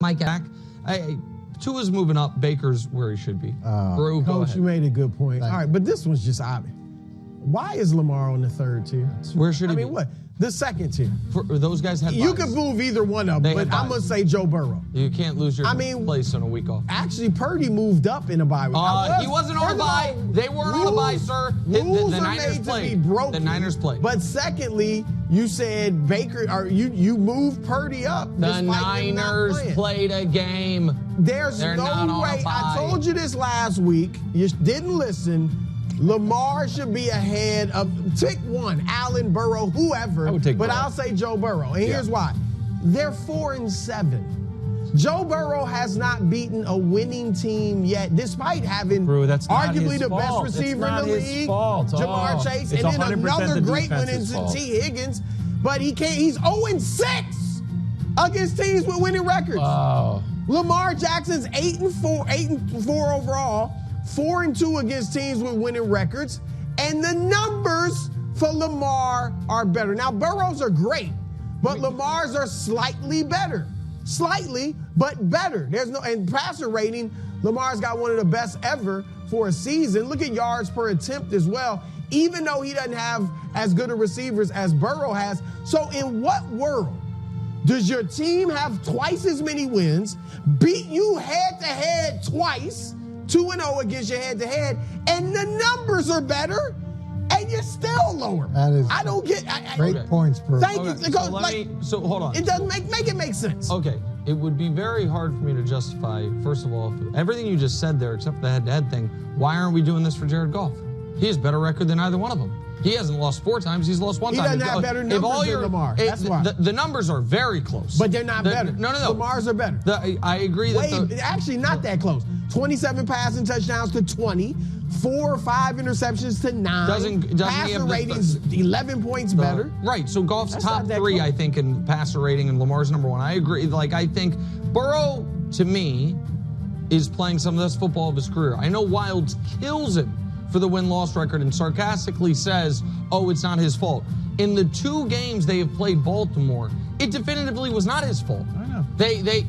Mike back. Tua's moving up. Baker's where he should be. Brew, Coach, you made a good point. All right, but this one's just obvious. Why is Lamar on the third tier? Where should he be? What? The second tier. Those guys have You buys. could move either one of them, but I'm going to say Joe Burrow. You can't lose your place on a week off. Actually, Purdy moved up in a bye week. He wasn't on a bye. They weren't on a bye, sir. The Niners played. The Niners played. But secondly, you said Baker, or you moved Purdy up. The Niners played a game. There's no way. I told you this last week. You didn't listen. Lamar should be ahead of, pick one, Allen, Burrow, whoever. I'll say Joe Burrow. And here's why. They're 4-7. Joe Burrow has not beaten a winning team yet, despite having arguably the best receiver in the league, Jamar Chase, and then another great one in T. Higgins. But he can't. He's 0-6 against teams with winning records. Wow. Lamar Jackson's 8-4 overall. 4-2 against teams with winning records, and the numbers for Lamar are better. Now, Burrow's are great, but Lamar's are slightly better. Slightly, but better. And passer rating, Lamar's got one of the best ever for a season. Look at yards per attempt as well, even though he doesn't have as good of receivers as Burrow has. So in what world does your team have twice as many wins, beat you head-to-head twice, 2-0 against your head-to-head, and the numbers are better, and you're still lower? That is I don't get. Great points, Brew. Thank you. So hold on. It doesn't make it make sense. Okay, it would be very hard for me to justify. First of all, everything you just said there, except the head-to-head thing. Why aren't we doing this for Jared Goff? He has better record than either one of them. He hasn't lost 4 times. He's lost 1 time. He doesn't have better numbers than Lamar. That's why. The numbers are very close. But they're not better. No. Lamar's are better. I agree that actually not that close. 27 passing touchdowns to 20. 4 or 5 interceptions to 9. Passer ratings 11 points better. Right. So Goff's top 3, I think, in passer rating, and Lamar's number 1. I agree. I think Burrow, to me, is playing some of the best football of his career. I know Wilds kills him for the win-loss record and sarcastically says, oh, it's not his fault. In the 2 games they have played Baltimore, it definitively was not his fault. I know. They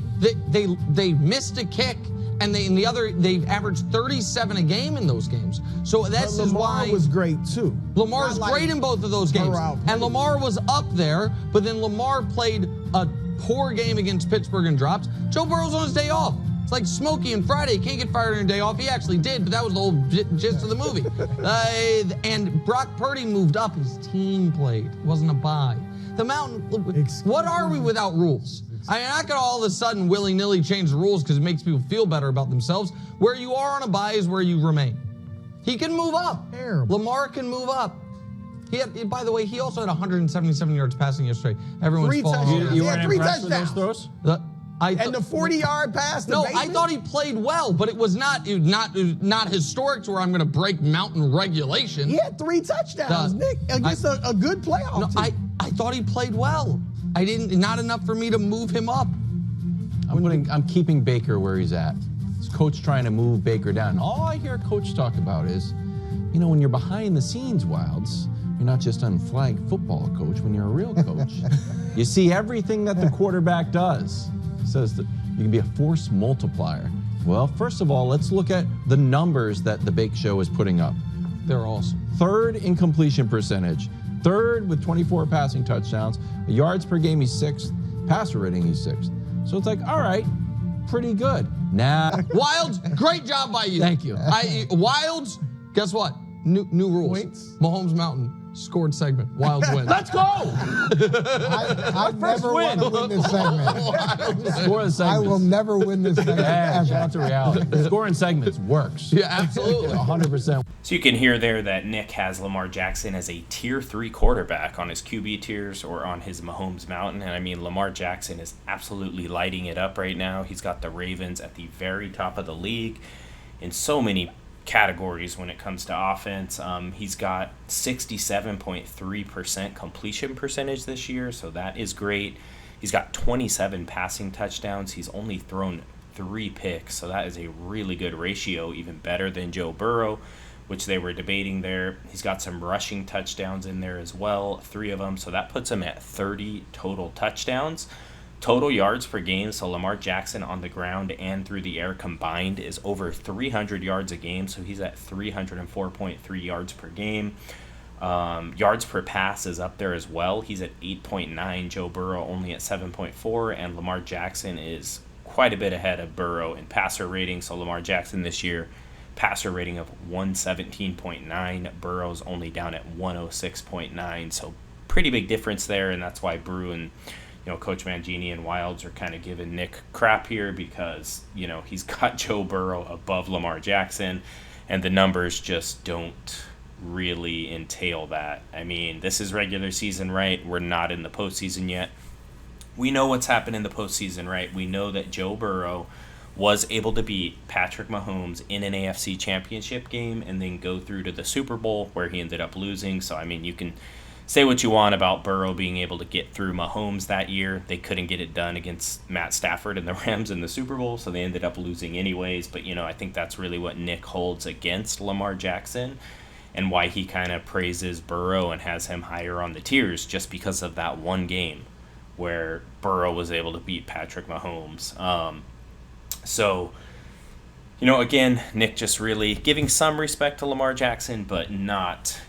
missed a kick, and they've averaged 37 a game in those games. So that's why Lamar was great too. Lamar's great in both of those games. And Lamar was up there, but then Lamar played a poor game against Pittsburgh and dropped. Joe Burrow's on his day off. It's like Smokey and Friday. He can't get fired on a day off. He actually did, but that was the whole gist of the movie. And Brock Purdy moved up. His team played. It wasn't a bye. The Mountain, what are we without rules? I'm not going to all of a sudden willy-nilly change the rules because it makes people feel better about themselves. Where you are on a bye is where you remain. He can move up. Terrible. Lamar can move up. By the way, he also had 177 yards passing yesterday. Everyone's 3 falling. touchdowns. You weren't impressed with those throws? And the 40-yard pass to Bateman? I thought he played well, but it was not historic to where I'm going to break mountain regulation. He had 3 touchdowns, Nick, against a good playoff team. I thought he played well. Not enough for me to move him up. I'm keeping Baker where he's at. Is Coach trying to move Baker down? All I hear Coach talk about is, when you're behind the scenes, Wilds, you're not just on flag football, Coach. When you're a real coach, you see everything that the quarterback does. Says that you can be a force multiplier. Well, first of all, let's look at the numbers that the Bake Show is putting up. They're awesome. 3rd in completion percentage. 3rd with 24 passing touchdowns. Yards per game, he's 6th. Passer rating, he's 6th. So it's like, all right, pretty good. Wilds, great job by you. Thank you. Wilds, guess what? New rules. Points. Mahomes Mountain. Scored segment. Wilds win. Let's go! I never want to win this segment. Score the segments. I will never win this segment. Yeah, shout out to reality. Scoring segments works. Yeah, absolutely. 100%. So you can hear there that Nick has Lamar Jackson as a tier 3 quarterback on his QB tiers or on his Mahomes Mountain. And Lamar Jackson is absolutely lighting it up right now. He's got the Ravens at the very top of the league in so many categories when it comes to offense. He's got 67.3% completion percentage this year, so that is great. He's got 27 passing touchdowns. He's only thrown 3 picks, so that is a really good ratio, even better than Joe Burrow, which they were debating there. He's got some rushing touchdowns in there as well, 3 of them, so that puts him at 30 total touchdowns. Total yards per game, so Lamar Jackson on the ground and through the air combined is over 300 yards a game, so he's at 304.3 yards per game. Yards per pass is up there as well. He's at 8.9, Joe Burrow only at 7.4, and Lamar Jackson is quite a bit ahead of Burrow in passer rating. So Lamar Jackson this year, passer rating of 117.9, Burrow's only down at 106.9, so pretty big difference there, and that's why Brew and Coach Mangini and Wilds are kind of giving Nick crap here because, he's got Joe Burrow above Lamar Jackson, and the numbers just don't really entail that. I mean, this is regular season, right? We're not in the postseason yet. We know what's happened in the postseason, right? We know that Joe Burrow was able to beat Patrick Mahomes in an AFC championship game and then go through to the Super Bowl where he ended up losing. So, I mean, you can say what you want about Burrow being able to get through Mahomes that year. They couldn't get it done against Matt Stafford and the Rams in the Super Bowl, so they ended up losing anyways. But, I think that's really what Nick holds against Lamar Jackson and why he kind of praises Burrow and has him higher on the tiers, just because of that one game where Burrow was able to beat Patrick Mahomes. So, again, Nick just really giving some respect to Lamar Jackson, but not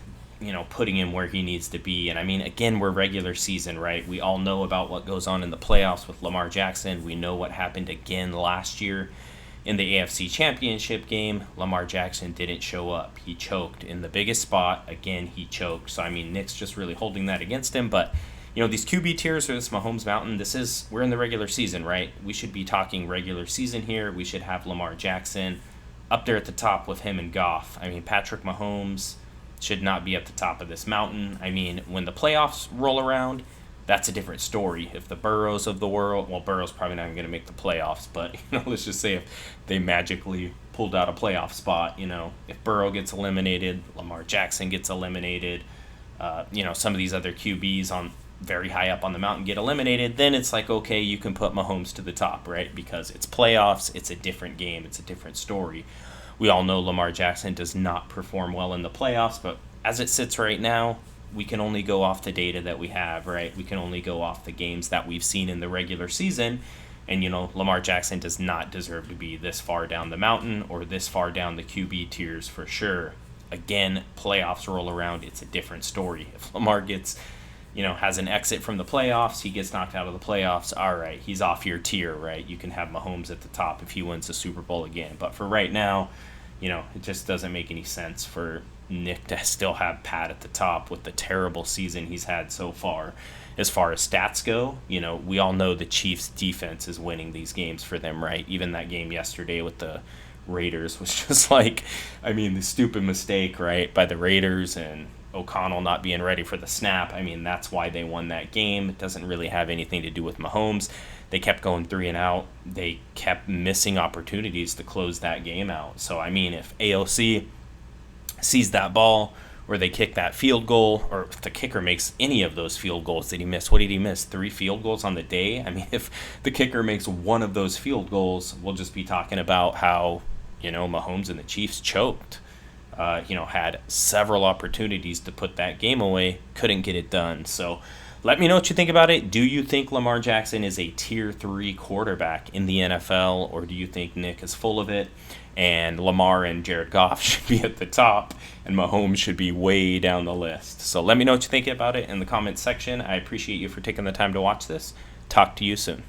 putting him where he needs to be. And I mean, again, we're regular season, right? We all know about what goes on in the playoffs with Lamar Jackson. We know what happened again last year in the AFC Championship game. Lamar Jackson didn't show up. He choked in the biggest spot. Again, he choked. So, I mean, Nick's just really holding that against him. But, these QB tiers for this Mahomes Mountain, we're in the regular season, right? We should be talking regular season here. We should have Lamar Jackson up there at the top with him and Goff. I mean, Patrick Mahomes should not be at the top of this mountain. I mean, when the playoffs roll around, that's a different story. If the Burrows of the world, well, Burrow's probably not even going to make the playoffs, but, let's just say if they magically pulled out a playoff spot, if Burrow gets eliminated, Lamar Jackson gets eliminated, some of these other QBs on very high up on the mountain get eliminated, then it's like, okay, you can put Mahomes to the top, right? Because it's playoffs, it's a different game, it's a different story. We all know Lamar Jackson does not perform well in the playoffs, but as it sits right now, we can only go off the data that we have, right? We can only go off the games that we've seen in the regular season. And, Lamar Jackson does not deserve to be this far down the mountain or this far down the QB tiers for sure. Again, playoffs roll around, it's a different story. If Lamar gets, has an exit from the playoffs, he gets knocked out of the playoffs, all right, he's off your tier, right? You can have Mahomes at the top if he wins the Super Bowl again. But for right now, it just doesn't make any sense for Nick to still have Pat at the top with the terrible season he's had so far. As far as stats go, we all know the Chiefs' defense is winning these games for them, right? Even that game yesterday with the Raiders was just like, I mean, the stupid mistake, right, by the Raiders and O'Connell not being ready for the snap. I mean, that's why they won that game. It doesn't really have anything to do with Mahomes. They kept going 3 and out. They kept missing opportunities to close that game out. So, I mean, if AOC sees that ball or they kick that field goal, or if the kicker makes any of those field goals that he missed, what did he miss? 3 field goals on the day? I mean, if the kicker makes one of those field goals, we'll just be talking about how, Mahomes and the Chiefs choked. Had several opportunities to put that game away, couldn't get it done. So let me know what you think about it. Do you think Lamar Jackson is a tier 3 quarterback in the NFL, or do you think Nick is full of it and Lamar and Jared Goff should be at the top and Mahomes should be way down the list? So let me know what you think about it in the comments section. I appreciate you for taking the time to watch this. Talk to you soon.